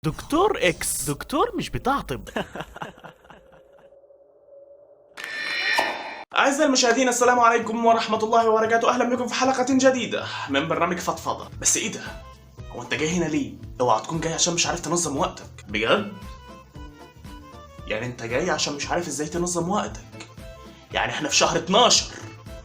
دكتور اكس دكتور مش بتاع طب. أعزائي المشاهدين، السلام عليكم ورحمة الله وبركاته. أهلا بكم في حلقة جديدة من برنامج فضفضة. بس إيه ده؟ هو أنت جاي هنا ليه؟ اوعى تكون جاي عشان مش عارف تنظم وقتك، بجد؟ يعني أنت جاي عشان مش عارف إزاي تنظم وقتك؟ يعني إحنا في شهر 12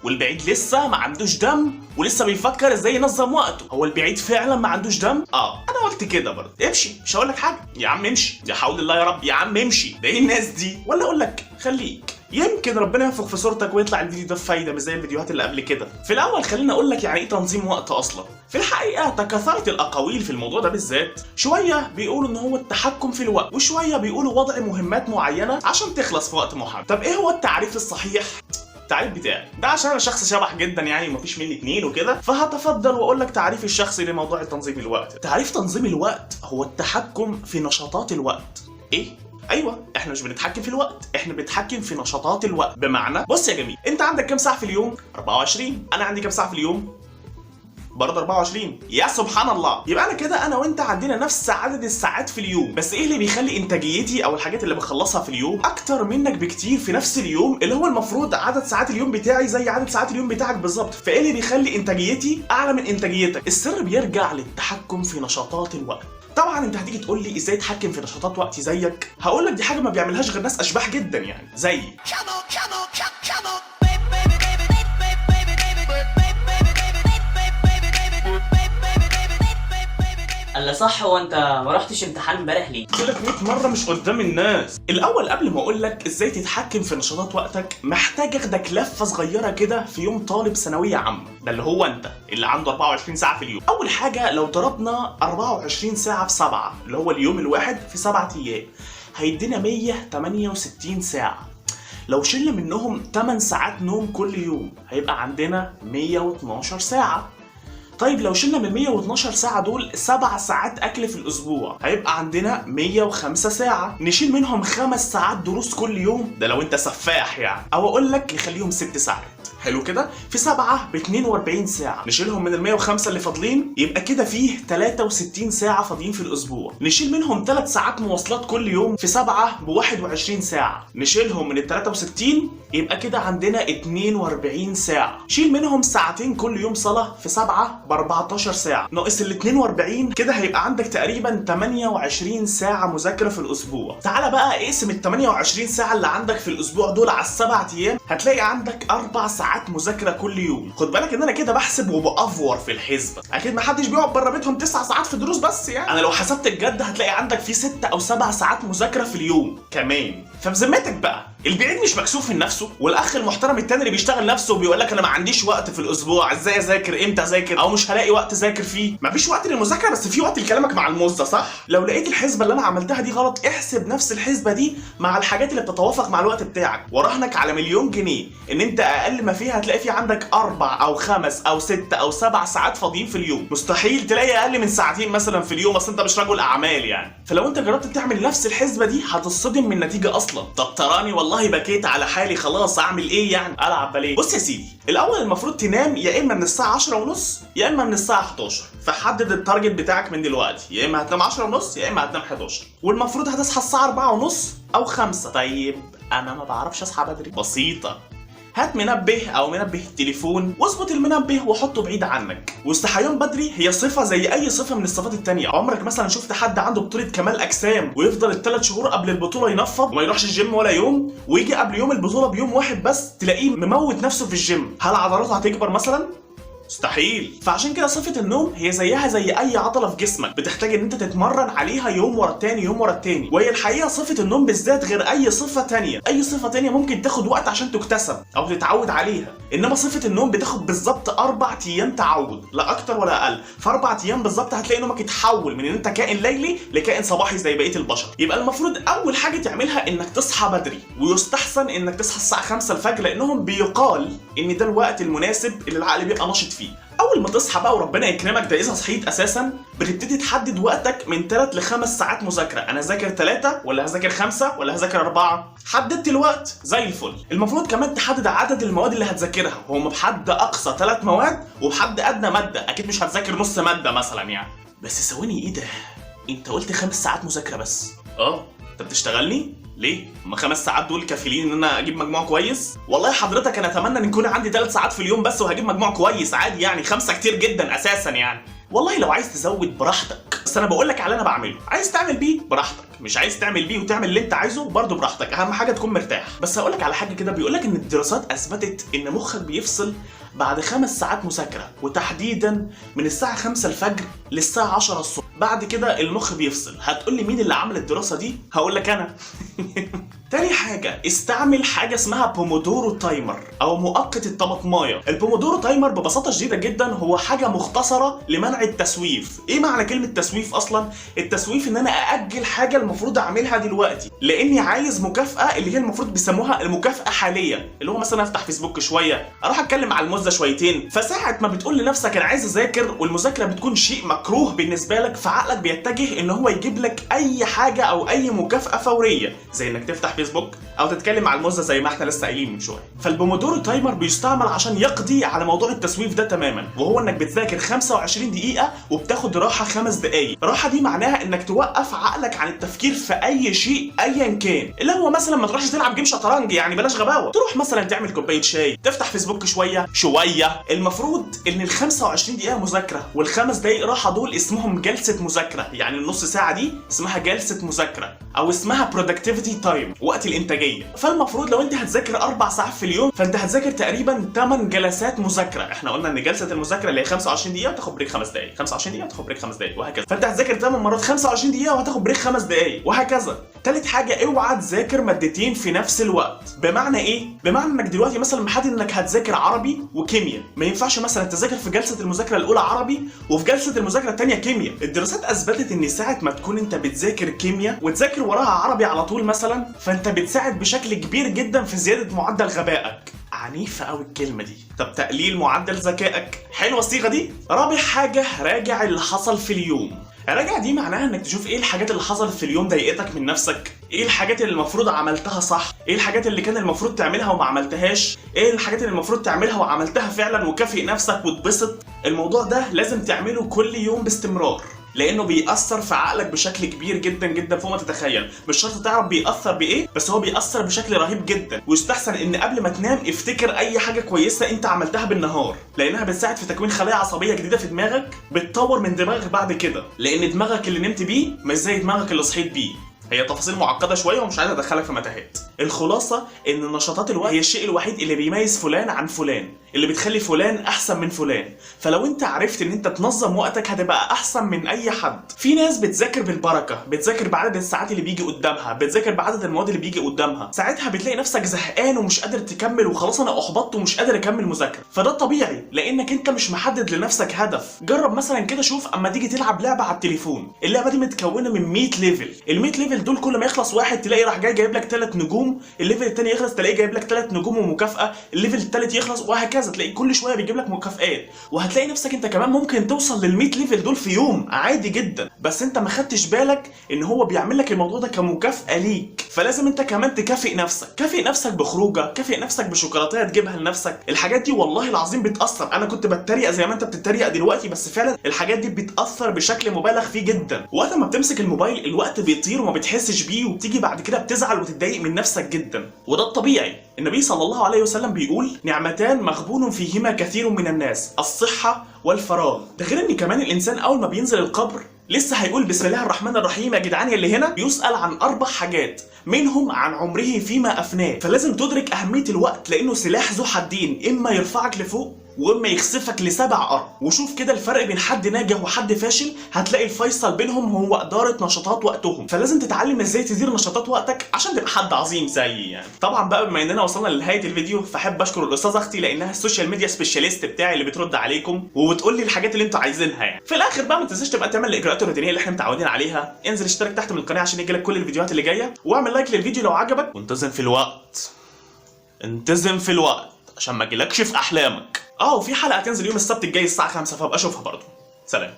والبعيد لسه ما عندوش دم ولسه بيفكر ازاي ينظم وقته. هو البعيد فعلا ما عندوش دم؟ انا قلت كده برضه. امشي، مش هقول لك حاجه يا عم، امشي يا حول الله يا رب. يا عم امشي، ده ايه الناس دي؟ ولا اقول لك خليك، يمكن ربنا ينفخ في صورتك ويطلع الفيديو ده بفايده مش زي الفيديوهات اللي قبل كده. في الاول خليني اقول لك يعني ايه تنظيم وقت اصلا. في الحقيقه تكاثرت الاقاويل في الموضوع ده بالذات. شويه بيقولوا ان هو التحكم في الوقت، وشويه بيقولوا وضع مهمات معينه عشان تخلص في وقت محدد. طب ايه هو التعريف الصحيح؟ التعريف بتاعي ده عشان انا شخص شبح جدا يعني ومفيش مني اتنين وكده، فهتفضل واقول لك تعريفي الشخصي لموضوع تنظيم الوقت. تعريف تنظيم الوقت هو التحكم في نشاطات الوقت. ايه؟ ايوه، احنا مش بنتحكم في الوقت، احنا بنتحكم في نشاطات الوقت. بمعنى بص يا جميل، انت عندك كام ساعه في اليوم؟ 24. انا عندي كام ساعه في اليوم؟ برضه 24. يا سبحان الله، يبقى انا كده انا وانت عندنا نفس عدد الساعات في اليوم. بس ايه اللي بيخلي انتاجيتي او الحاجات اللي بخلصها في اليوم اكتر منك بكتير في نفس اليوم، اللي هو المفروض عدد ساعات اليوم بتاعي زي عدد ساعات اليوم بتاعك بالظبط؟ فايه اللي بيخلي انتاجيتي اعلى من انتاجيتك؟ السر بيرجع للتحكم في نشاطات الوقت. طبعا انت هتيجي تقول لي ازاي اتحكم في نشاطات وقتي زيك؟ هقول لك دي حاجه ما بيعملهاش غير ناس اشباح جدا يعني زيي. الا صح، هو انت ما رحتش امتحان امبارح ليه؟ قلت لك 100 مره مش قدام الناس. الاول قبل ما اقول لك ازاي تتحكم في نشاطات وقتك، محتاج اخدك لفه صغيره كده في يوم طالب ثانويه عامه، ده اللي هو انت اللي عنده 24 ساعه في اليوم. اول حاجه لو ضربنا 24 ساعه في 7 اللي هو اليوم الواحد في 7 ايام هيدينا 168 ساعه. لو شلنا منهم 8 ساعات نوم كل يوم هيبقى عندنا 112 ساعه. طيب لو شلنا من 112 ساعة دول 7 ساعات أكل في الأسبوع هيبقى عندنا 105 ساعة. نشيل منهم 5 ساعات دروس كل يوم، ده لو أنت سفاح يعني، أو أقول لك نخليهم 6 ساعات. حلو كده؟ في 7 ب 42 ساعة، نشيلهم من ال 105 اللي فاضلين يبقى كده فيه 63 ساعة فاضيين في الأسبوع. نشيل منهم 3 ساعات مواصلات كل يوم، في 7 ب 21 ساعة، نشيلهم من ال 63 يبقى كده عندنا 42 ساعة. شيل منهم ساعتين كل يوم صلاة، في 7 ب 14 ساعة، ناقص ال 42 كده هيبقى عندك تقريبا 28 ساعة مذاكرة في الأسبوع. تعالى بقى اقسم ال 28 ساعة اللي عندك في الأسبوع دول على السبع أيام، هتلاقي عندك 4 ساعات مذاكرة كل يوم. خد بالك ان انا كده بحسب وبأفور في الحسبة، اكيد ما حدش بيقعد بره بيتهم 9 ساعات في دروس بس يعني. انا لو حسبت الجد هتلاقي عندك في 6 أو 7 ساعات مذاكرة في اليوم كمان. فبذمتك بقى البعيد مش مكسوف من نفسه؟ والاخ المحترم التاني اللي بيشتغل نفسه وبيقول لك انا ما عنديش وقت في الاسبوع، ازاي اذاكر؟ امتى اذاكر؟ او مش هلاقي وقت اذاكر فيه. مفيش وقت للمذاكره بس في وقت لكلامك مع الموزه، صح؟ لو لقيت الحسبه اللي انا عملتها دي غلط، احسب نفس الحسبه دي مع الحاجات اللي بتتوافق مع الوقت بتاعك، وراهنك على مليون جنيه ان انت اقل ما فيها هتلاقي في عندك 4 أو 5 أو 6 أو 7 ساعات فاضيين في اليوم. مستحيل تلاقي اقل من ساعتين مثلا في اليوم، اصل انت مش رجل اعمال يعني. فلو انت جربت تعمل نفس الحسبه دي هتصدم من النتيجه اصلا. طب تراني والله بكيت على حالي، خلاص اعمل ايه يعني؟ العب باليه. بص يا سيدي، الاول المفروض تنام يا اما من الساعه 10:30 يا اما من الساعه 11، فحدد التارجت بتاعك من دلوقتي، يا اما هتنام 10:30 يا اما هتنام 11، والمفروض هتصحى الساعه 4:30 او 5. طيب انا ما بعرفش اصحى بدري، بسيطه، هات منبه او منبه التليفون واظبط المنبه وحطه بعيد عنك. والصحيان بدري هي صفه زي اي صفه من الصفات التانية. عمرك مثلا شفت حد عنده بطوله كمال اجسام ويفضل ال3 شهور قبل البطوله ينفض وما يروحش الجيم ولا يوم، ويجي قبل يوم البطوله بيوم واحد بس تلاقيه مموت نفسه في الجيم؟ هل عضلاته هتكبر مثلا؟ مستحيل. فعشان كده صفة النوم هي زيها زي اي عضلة في جسمك، بتحتاج ان انت تتمرن عليها يوم ورا التاني يوم ورا التاني. وهي الحقيقة صفة النوم بالذات غير اي صفة تانية، اي صفة تانية ممكن تاخد وقت عشان تكتسب او تتعود عليها، انما صفة النوم بتاخد بالظبط 4 ايام تعود، لا اكتر ولا اقل. في 4 ايام بالظبط هتلاقي نومك اتحول من ان انت كائن ليلي لكائن صباحي زي بقية البشر. يبقى المفروض اول حاجة تعملها انك تصحى بدري، ويستحسن انك تصحى الساعة 5 الفجر، لانهم بيقال ان ده الوقت المناسب اللي العقل بيبقى نشط فيه. اول ما تصحى بقى وربنا يكرمك، ده اذا صحيت اساسا، بتبتدي تحدد وقتك من 3 ل5 ساعات مذاكره. انا هذاكر 3 ولا هذاكر 5 ولا هذاكر 4؟ حددت الوقت زي الفل. المفروض كمان تحدد عدد المواد اللي هتذاكرها، وهم بحد اقصى 3 مواد وبحد ادنى ماده. اكيد مش هتذاكر نص ماده مثلا يعني. بس ثواني، ايه ده؟ انت قلت 5 ساعات مذاكره بس. انت بتشتغلني ليه؟ ما 5 ساعات دول كافيين ان انا اجيب مجموع كويس؟ والله حضرتك انا اتمنى ان يكون عندي 3 ساعات في اليوم بس وهجيب مجموع كويس عادي يعني، 5 كتير جدا اساسا يعني. والله لو عايز تزود براحتك، بس انا بقول لك على اللي انا بعمله، عايز تعمل بيه براحتك، مش عايز تعمل بيه وتعمل اللي انت عايزه برضه براحتك، اهم حاجه تكون مرتاح. بس هقول لك على حاجه كده، بيقول لك ان الدراسات اثبتت ان مخك بيفصل بعد 5 ساعات مذاكره، وتحديدا من الساعه 5 الفجر للساعه 10 الصبح، بعد كده المخ بيفصل. هتقول لي مين اللي عمل الدراسه دي؟ هقول لك انا. تاني حاجة، استعمل حاجة اسمها بومودورو تايمر أو مؤقت الطماطماية. البومودورو تايمر ببساطة شديدة جدا هو حاجة مختصرة لمنع التسويف. إيه معنى كلمة تسويف أصلا؟ التسويف إن أنا أأجل حاجة المفروض أعملها دلوقتي لأني عايز مكافأة اللي هي المفروض بيسموها المكافأة حالية، اللي هو مثلا أفتح فيسبوك شوية، أروح أتكلم على الموزة شويتين. فساعة ما بتقول لنفسك أنا عايز أذاكر والمذاكرة بتكون شيء مكروه بالنسبة لك، فعقلك بيتجه إن هو يجيب لك أي حاجة أو أي مكافأة فورية، زي إنك تفتح فيسبوك او تتكلم على الموزه زي ما احنا لسه قايلين من شويه. فالبومودورو تايمر بيستعمل عشان يقضي على موضوع التسويف ده تماما، وهو انك بتذاكر 25 دقيقه وبتاخد راحه 5 دقائق. الراحه دي معناها انك توقف عقلك عن التفكير في اي شيء ايا كان، اللي هو مثلا ما تروحش تلعب جيم شطرنج يعني، بلاش غباوه، تروح مثلا تعمل كوبايه شاي، تفتح فيسبوك شويه. المفروض ان ال 25 دقيقه مذاكره والخمس دقائق راحه دول اسمهم جلسه مذاكره، يعني النص ساعه دي اسمها جلسه مذاكره او اسمها برودكتيفيتي تايم، وقت الانتاجيه. فالمفروض لو انت هتذاكر 4 ساعات في اليوم فانت هتذاكر تقريبا 8 جلسات مذاكره. احنا قلنا ان جلسه المذاكره اللي هي 25 دقيقه وتاخد بريك 5 دقائق، 25 دقيقه وتاخد بريك 5 دقائق، وهكذا. فانت هتذاكر 8 مرات 25 دقيقه وهتاخد بريك 5 دقائق، وهكذا. تالت حاجه، اوعى تذاكر مادتين في نفس الوقت. بمعنى ايه؟ بمعنى انك دلوقتي مثلا محدد انك هتذاكر عربي وكيمياء، ما ينفعش مثلا تذاكر في جلسه المذاكره الاولى عربي وفي جلسه المذاكره الثانيه كيمياء. الدراسات اثبتت ان ساعه ما تكون انت بتذاكر كيمياء وتذاكر وراها عربي على طول مثلا، فانت بتساعد بشكل كبير جدا في زياده معدل غبائك. عنيفة قوي الكلمة دي. طب تقليل معدل ذكائك، حلوة الصيغة دي. رابع حاجة، راجع اللي حصل في اليوم. راجع دي معناها انك تشوف ايه الحاجات اللي حصلت في اليوم ضايقتك من نفسك، ايه الحاجات اللي المفروض عملتها صح، ايه الحاجات اللي كان المفروض تعملها وما عملتهاش، ايه الحاجات اللي المفروض تعملها وعملتها فعلا، وكافئ نفسك وتبسط. الموضوع ده لازم تعمله كل يوم باستمرار، لانه بيأثر في عقلك بشكل كبير جدا جدا فوق ما تتخيل. مش شرط تعرف بيأثر بايه، بس هو بيأثر بشكل رهيب جدا. ويستحسن ان قبل ما تنام افتكر اي حاجه كويسه انت عملتها بالنهار، لانها بتساعد في تكوين خلايا عصبيه جديده في دماغك بتطور من دماغك بعد كده، لان دماغك اللي نمت بيه مش زي دماغك اللي صحيت بيه. هي تفاصيل معقده شويه ومش عايز ادخلك في متاهات. الخلاصه ان نشاطات الوقت هي الشيء الوحيد اللي بيميز فلان عن فلان، اللي بتخلي فلان احسن من فلان. فلو انت عرفت ان انت تنظم وقتك هتبقى احسن من اي حد. في ناس بتذاكر بالبركه، بتذاكر بعدد الساعات اللي بيجي قدامها، بتذاكر بعدد المواد اللي بيجي قدامها، ساعتها بتلاقي نفسك زهقان ومش قادر تكمل، وخلاص انا احبطت ومش قادر اكمل مذاكره. فده طبيعي لانك انت مش محدد لنفسك هدف. جرب مثلا كده، شوف اما تيجي تلعب لعبه على التليفون، اللعبه دي متكونه من 100 ليفل، ال 100 ليفل دول كل ما يخلص واحد تلاقي راح جايب لك 3 نجوم، الليفل الثاني يخلص تلاقيه جايب لك 3 نجوم ومكافاه، الليفل الثالث يخلص، وهكذا. تلاقي كل شويه بيجيب لك مكافآت، وهتلاقي نفسك انت كمان ممكن توصل لل 100 ليفل دول في يوم عادي جدا، بس انت ما خدتش بالك ان هو بيعمل لك الموضوع ده كمكافاه ليك. فلازم انت كمان تكافئ نفسك، كافئ نفسك بخروجه، كافئ نفسك بشوكولاته تجيبها لنفسك. الحاجات دي والله العظيم بتاثر. انا كنت بتريق زي ما انت بتتريق دلوقتي، بس فعلا الحاجات دي بتاثر بشكل مبالغ فيه جدا. وقت ما بتمسك الموبايل الوقت بيطير وما بتحسش بيه، وبتيجي بعد كده بتزعل وتتضايق من نفسك جدا، وده الطبيعي. النبي صلى الله عليه وسلم بيقول: نعمتان مغبون فيهما كثير من الناس، الصحة والفراغ. ده غير ان كمان الانسان اول ما بينزل القبر لسه هيقول بسم الله الرحمن الرحيم. يا جدعان يا اللي هنا بيسأل عن 4 حاجات، منهم عن عمره فيما افناه. فلازم تدرك اهمية الوقت، لانه سلاح ذو حدين، اما يرفعك لفوق واما يخسفك ل7 ارض. وشوف كده الفرق بين حد ناجح وحد فاشل، هتلاقي الفيصل بينهم هو اداره نشاطات وقتهم. فلازم تتعلم ازاي تدير نشاطات وقتك عشان تبقى حد عظيم زيي يعني. طبعا بقى بما اننا وصلنا لنهايه الفيديو، فاحب اشكر الاستاذه اختي لانها السوشيال ميديا سبيشاليست بتاعي اللي بترد عليكم وبتقول لي الحاجات اللي انتوا عايزينها يعني. في الاخر بقى ما تنساش تبقى تعمل الاجراءات الروتينيه اللي احنا متعودين عليها. انزل اشترك تحت من القناه عشان يجيلك كل الفيديوهات اللي جايه، واعمل لايك للفيديو لو عجبك، وانتظم في الوقت. انتظم في الوقت عشان ما اجيلكش في احلامك. وفي حلقه هتنزل يوم السبت الجاي الساعه 5، فابقى اشوفها برضه. سلام.